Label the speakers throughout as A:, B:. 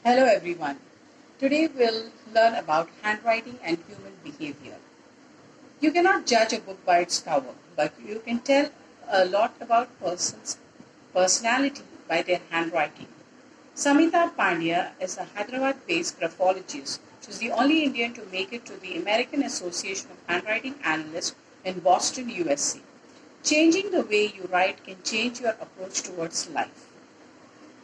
A: Hello everyone. Today we'll learn about handwriting and human behavior. You cannot judge a book by its cover, but you can tell a lot about a person's personality by their handwriting. Samita Pandya is a Hyderabad-based graphologist. She's the only Indian to make it to the American Association of Handwriting Analysts in Boston, USA. Changing the way you write can change your approach towards life.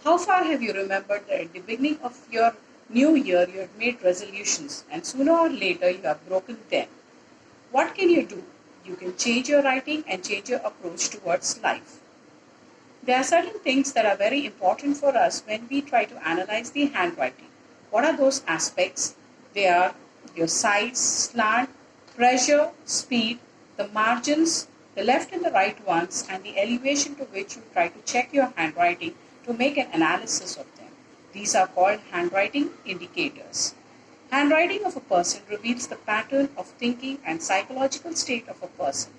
A: How far have you remembered that at the beginning of your new year you had made resolutions and sooner or later you have broken them? What can you do? You can change your writing and change your approach towards life. There are certain things that are very important for us when we try to analyze the handwriting. What are those aspects? They are your size, slant, pressure, speed, the margins, the left and the right ones, and the elevation to which you try to check your handwriting to make an analysis of them. These are called handwriting indicators. Handwriting of a person reveals the pattern of thinking and psychological state of a person.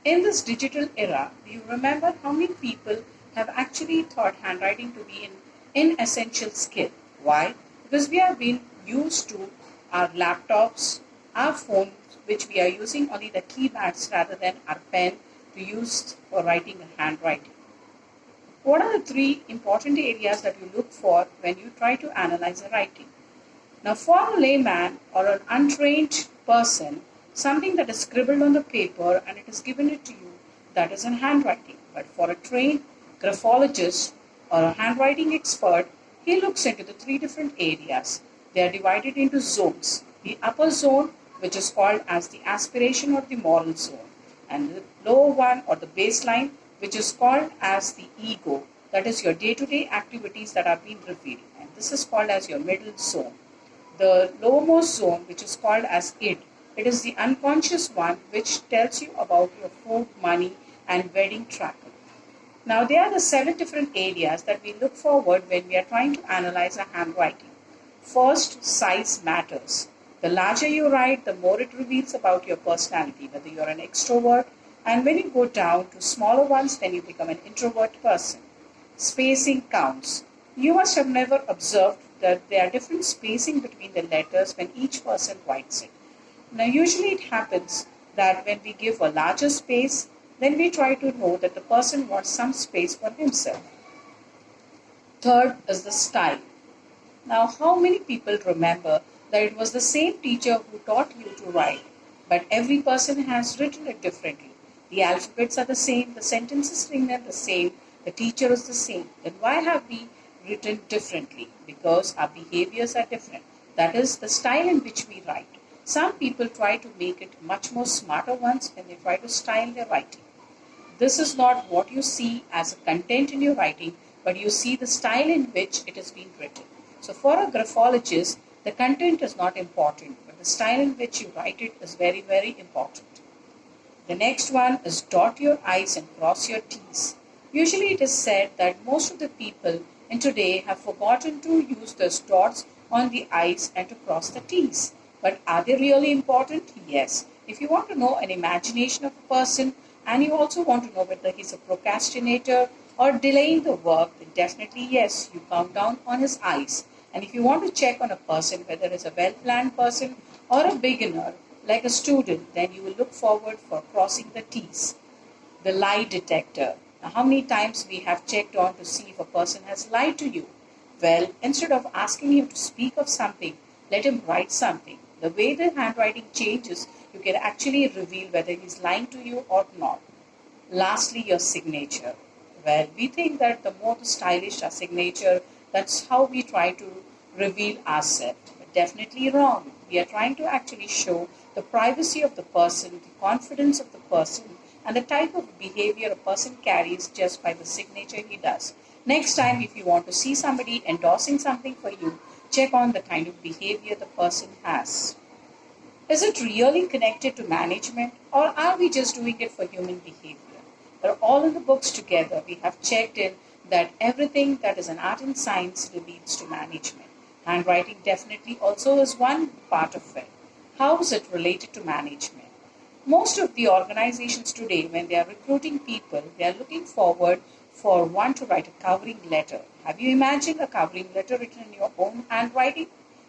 A: In this digital era, do you remember how many people have actually thought handwriting to be an inessential skill? Why? Because we have been used to our laptops, our phones, which we are using only the keypads rather than our pen to use for writing a handwriting. What are the three important areas that you look for when you try to analyze a writing? Now, for a layman or an untrained person, something that is scribbled on the paper and it is given it to you, that is in handwriting. But for a trained graphologist or a handwriting expert, he looks into the three different areas. They are divided into zones. The upper zone, which is called as the aspiration or the moral zone, and the lower one or the baseline, which is called as the ego. That is your day-to-day activities that are being revealed, and this is called as your middle zone. The lowermost zone, which is called as it is the unconscious one, which tells you about your food, money, and wedding tracker. Now, there are the 7 different areas that we look forward when we are trying to analyze a handwriting. First, size matters. The larger you write, the more it reveals about your personality, whether you're an extrovert, and when you go down to smaller ones, then you become an introvert person. Spacing counts. You must have never observed that there are different spacing between the letters when each person writes it. Now, usually it happens that when we give a larger space, then we try to know that the person wants some space for himself. Third is the style. Now, how many people remember that it was the same teacher who taught you to write, but every person has written it differently? The alphabets are the same, the sentences are the same, the teacher is the same. Then why have we written differently? Because our behaviors are different. That is the style in which we write. Some people try to make it much more smarter ones when they try to style their writing. This is not what you see as a content in your writing, but you see the style in which it is being written. So for a graphologist, the content is not important, but the style in which you write it is very, very important. The next one is dot your I's and cross your T's. Usually it is said that most of the people in today have forgotten to use those dots on the I's and to cross the T's. But are they really important? Yes. If you want to know an imagination of a person and you also want to know whether he's a procrastinator or delaying the work, then definitely yes, you count down on his I's. And if you want to check on a person whether it's a well-planned person or a beginner, like a student, then you will look forward for crossing the T's. The lie detector. Now, how many times we have checked on to see if a person has lied to you? Well, instead of asking him to speak of something, let him write something. The way the handwriting changes, you can actually reveal whether he's lying to you or not. Lastly, your signature. Well, we think that the more stylish our signature, that's how we try to reveal ourselves. But definitely wrong. We are trying to actually show the privacy of the person, the confidence of the person, and the type of behavior a person carries just by the signature he does. Next time, if you want to see somebody endorsing something for you, check on the kind of behavior the person has. Is it really connected to management, or are we just doing it for human behavior? They're all in the books together. We have checked in that everything that is an art and science leads to management. Handwriting definitely also is one part of it. How is it related to management? Most of the organizations today, when they are recruiting people, they are looking forward for one to write a covering letter. Have you imagined a covering letter written in your own handwriting?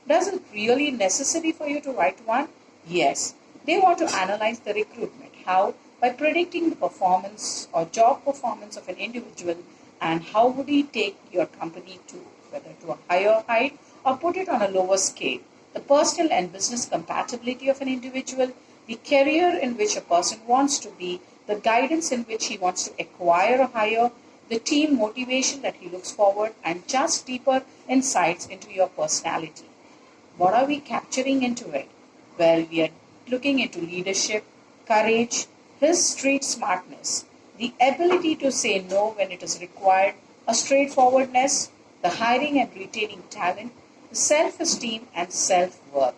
A: Does it really necessary for you to write one? Yes. They want to analyze the recruitment. How? By predicting the performance or job performance of an individual and how would he take your company to, whether to a higher height or put it on a lower scale. The personal and business compatibility of an individual, the career in which a person wants to be, the guidance in which he wants to acquire a higher, the team motivation that he looks forward, and just deeper insights into your personality. What are we capturing into it? Well, we are looking into leadership, courage, his street smartness, the ability to say no when it is required, a straightforwardness, the hiring and retaining talent, the self esteem and self worth.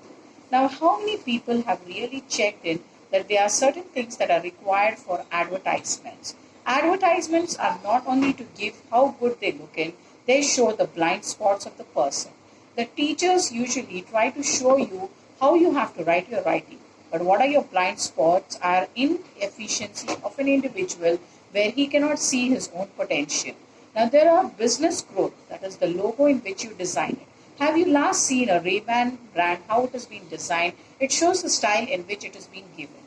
A: Now, how many people have really checked in that there are certain things that are required for advertisements? Advertisements are not only to give how good they look in, they show the blind spots of the person. The teachers usually try to show you how you have to write your writing. But what are your blind spots are inefficiency of an individual where he cannot see his own potential. Now there are business growth, that is the logo in which you design it. Have you last seen a Ray-Ban brand, how it has been designed? It shows the style in which it has been given.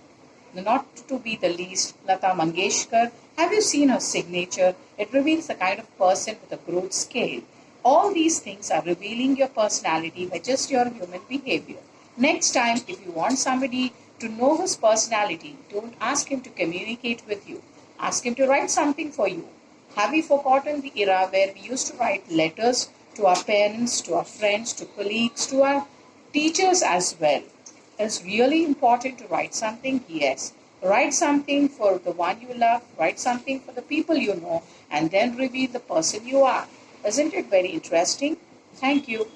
A: Not to be the least, Lata Mangeshkar, have you seen her signature? It reveals the kind of person with a growth scale. All these things are revealing your personality by just your human behavior. Next time, if you want somebody to know his personality, don't ask him to communicate with you. Ask him to write something for you. Have we forgotten the era where we used to write letters to our parents, to our friends, to colleagues, to our teachers as well? It's really important to write something, yes. Write something for the one you love, write something for the people you know, and then reveal the person you are. Isn't it very interesting? Thank you.